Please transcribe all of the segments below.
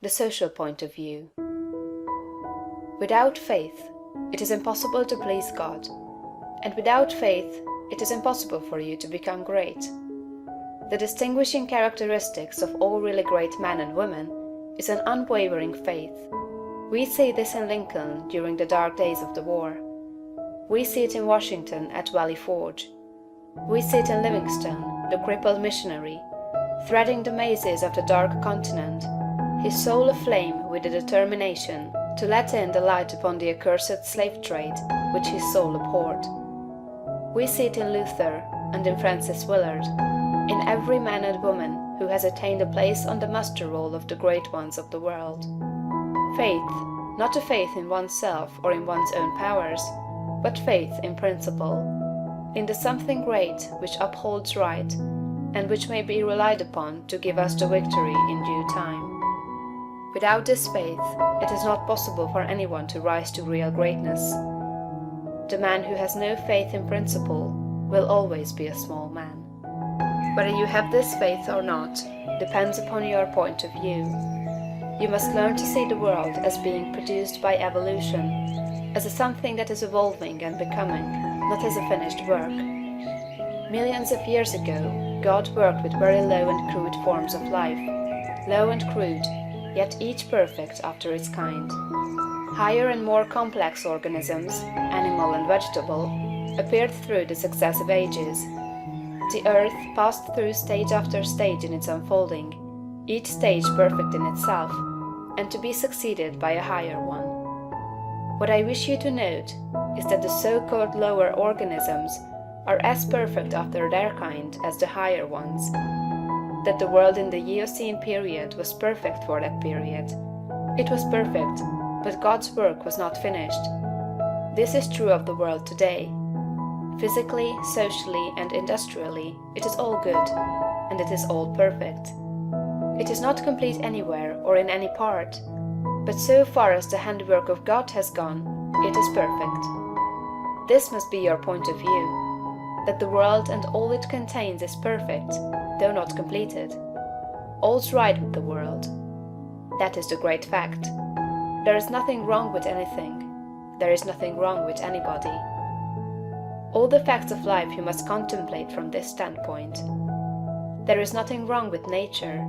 The social point of view. Without faith, it is impossible to please God, and without faith, it is impossible for you to become great. The distinguishing characteristics of all really great men and women is an unwavering faith. We see this in Lincoln during the dark days of the war. We see it in Washington at Valley Forge. We see it in Livingstone, the crippled missionary, threading the mazes of the dark continent, his soul aflame with the determination to let in the light upon the accursed slave trade which his soul abhorred. We see it in Luther and in Francis Willard, in every man and woman who has attained a place on the muster roll of the great ones of the world. Faith, not a faith in oneself or in one's own powers, but faith in principle, in the something great which upholds right, and which may be relied upon to give us the victory in due time. Without this faith, it is not possible for anyone to rise to real greatness. The man who has no faith in principle will always be a small man. Whether you have this faith or not depends upon your point of view. You must learn to see the world as being produced by evolution, as a something that is evolving and becoming, not as a finished work. Millions of years ago, God worked with very low and crude forms of life, low and crude, yet each perfect after its kind. Higher and more complex organisms, animal and vegetable, appeared through the successive ages. The earth passed through stage after stage in its unfolding, each stage perfect in itself, and to be succeeded by a higher one. What I wish you to note is that the so-called lower organisms are as perfect after their kind as the higher ones, that the world in the Eocene period was perfect for that period. It was perfect, but God's work was not finished. This is true of the world today. Physically, socially, and industrially, it is all good, and it is all perfect. It is not complete anywhere or in any part, but so far as the handiwork of God has gone, it is perfect. This must be your point of view, that the world and all it contains is perfect, though not completed. All's right with the world. That is the great fact. There is nothing wrong with anything. There is nothing wrong with anybody. All the facts of life you must contemplate from this standpoint. There is nothing wrong with nature.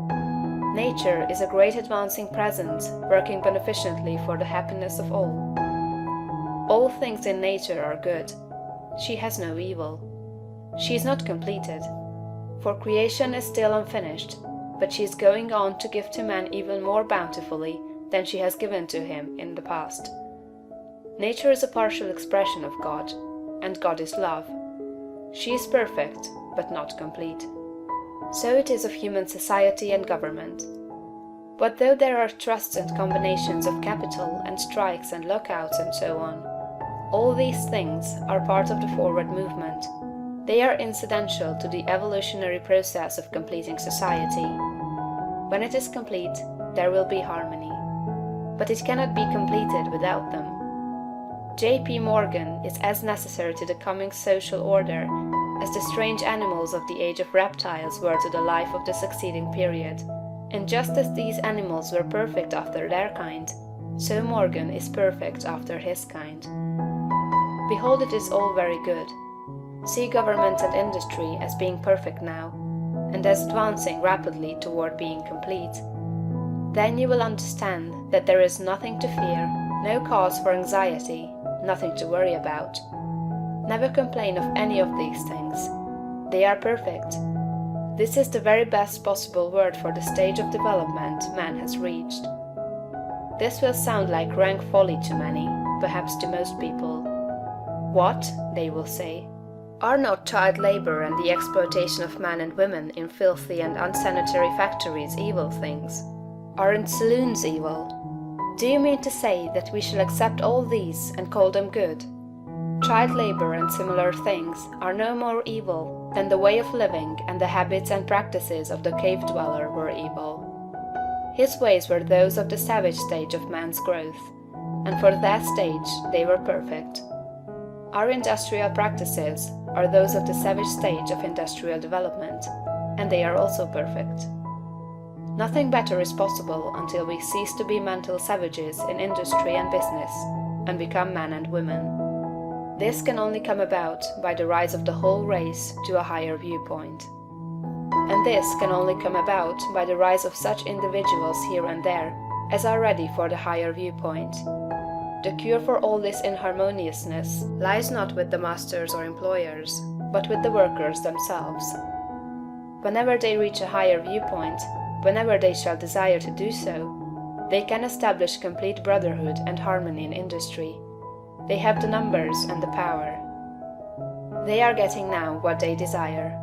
Nature is a great advancing presence, working beneficently for the happiness of all. All things in nature are good. She has no evil. She is not completed, for creation is still unfinished, but she is going on to give to man even more bountifully than she has given to him in the past. Nature is a partial expression of God, and God is love. She is perfect, but not complete. So it is of human society and government. But though there are trusts and combinations of capital and strikes and lockouts and so on, all these things are part of the forward movement. They are incidental to the evolutionary process of completing society. When it is complete, there will be harmony. But it cannot be completed without them. J.P. Morgan is as necessary to the coming social order as the strange animals of the age of reptiles were to the life of the succeeding period. And just as these animals were perfect after their kind, so Morgan is perfect after his kind. Behold, it is all very good. See government and industry as being perfect now, and as advancing rapidly toward being complete. Then you will understand that there is nothing to fear, no cause for anxiety, nothing to worry about. Never complain of any of these things. They are perfect. This is the very best possible word for the stage of development man has reached. This will sound like rank folly to many, perhaps to most people. What, they will say, are not child labor and the exploitation of men and women in filthy and unsanitary factories evil things? Aren't saloons evil? Do you mean to say that we shall accept all these and call them good? Child labor and similar things are no more evil than the way of living and the habits and practices of the cave dweller were evil. His ways were those of the savage stage of man's growth, and for that stage they were perfect. Our industrial practices are those of the savage stage of industrial development, and they are also perfect. Nothing better is possible until we cease to be mental savages in industry and business, and become men and women. This can only come about by the rise of the whole race to a higher viewpoint. And this can only come about by the rise of such individuals here and there as are ready for the higher viewpoint. The cure for all this inharmoniousness lies not with the masters or employers, but with the workers themselves. Whenever they reach a higher viewpoint, whenever they shall desire to do so, they can establish complete brotherhood and harmony in industry. They have the numbers and the power. They are getting now what they desire.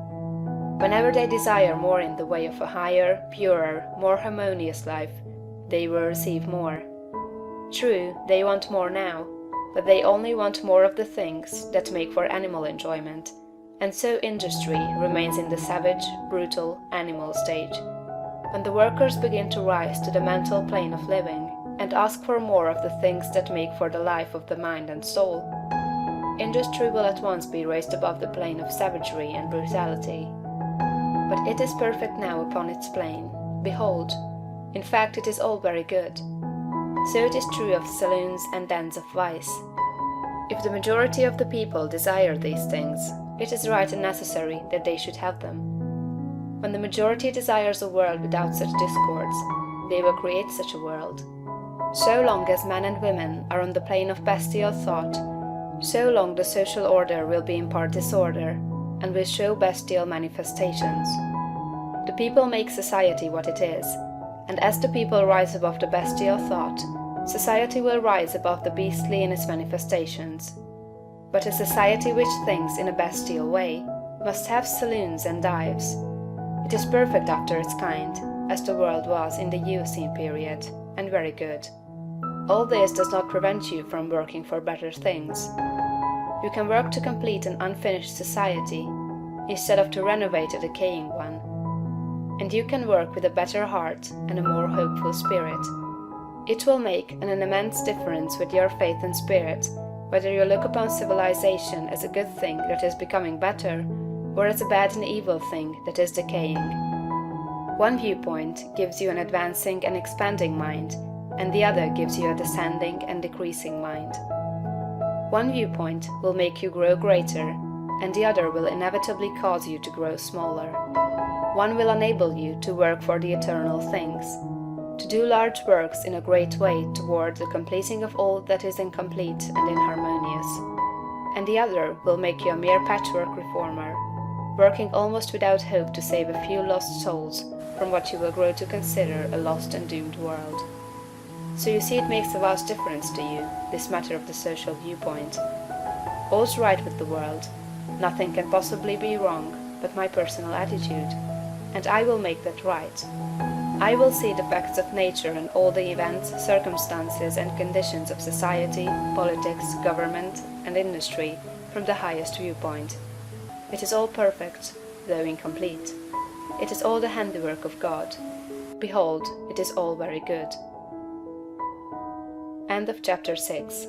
Whenever they desire more in the way of a higher, purer, more harmonious life, they will receive more. True, they want more now, but they only want more of the things that make for animal enjoyment, and so industry remains in the savage, brutal, animal stage. When the workers begin to rise to the mental plane of living, and ask for more of the things that make for the life of the mind and soul, industry will at once be raised above the plane of savagery and brutality. But it is perfect now upon its plane. Behold, in fact it is all very good. So it is true of saloons and dens of vice. If the majority of the people desire these things, it is right and necessary that they should have them. When the majority desires a world without such discords, they will create such a world. So long as men and women are on the plane of bestial thought, so long the social order will be in part disorder, and will show bestial manifestations. The people make society what it is, and as the people rise above the bestial thought, society will rise above the beastly in its manifestations. But a society which thinks in a bestial way must have saloons and dives. It is perfect after its kind, as the world was in the Eocene period, and very good. All this does not prevent you from working for better things. You can work to complete an unfinished society, instead of to renovate a decaying one. And you can work with a better heart and a more hopeful spirit. It will make an immense difference with your faith and spirit, whether you look upon civilization as a good thing that is becoming better, or as a bad and evil thing that is decaying. One viewpoint gives you an advancing and expanding mind, and the other gives you a descending and decreasing mind. One viewpoint will make you grow greater, and the other will inevitably cause you to grow smaller. One will enable you to work for the eternal things, to do large works in a great way toward the completing of all that is incomplete and inharmonious, and the other will make you a mere patchwork reformer, working almost without hope to save a few lost souls from what you will grow to consider a lost and doomed world. So you see it makes a vast difference to you, this matter of the social viewpoint. All's right with the world. Nothing can possibly be wrong but my personal attitude, and I will make that right. I will see the facts of nature and all the events, circumstances, and conditions of society, politics, government, and industry from the highest viewpoint. It is all perfect, though incomplete. It is all the handiwork of God. Behold, it is all very good. End of chapter 6.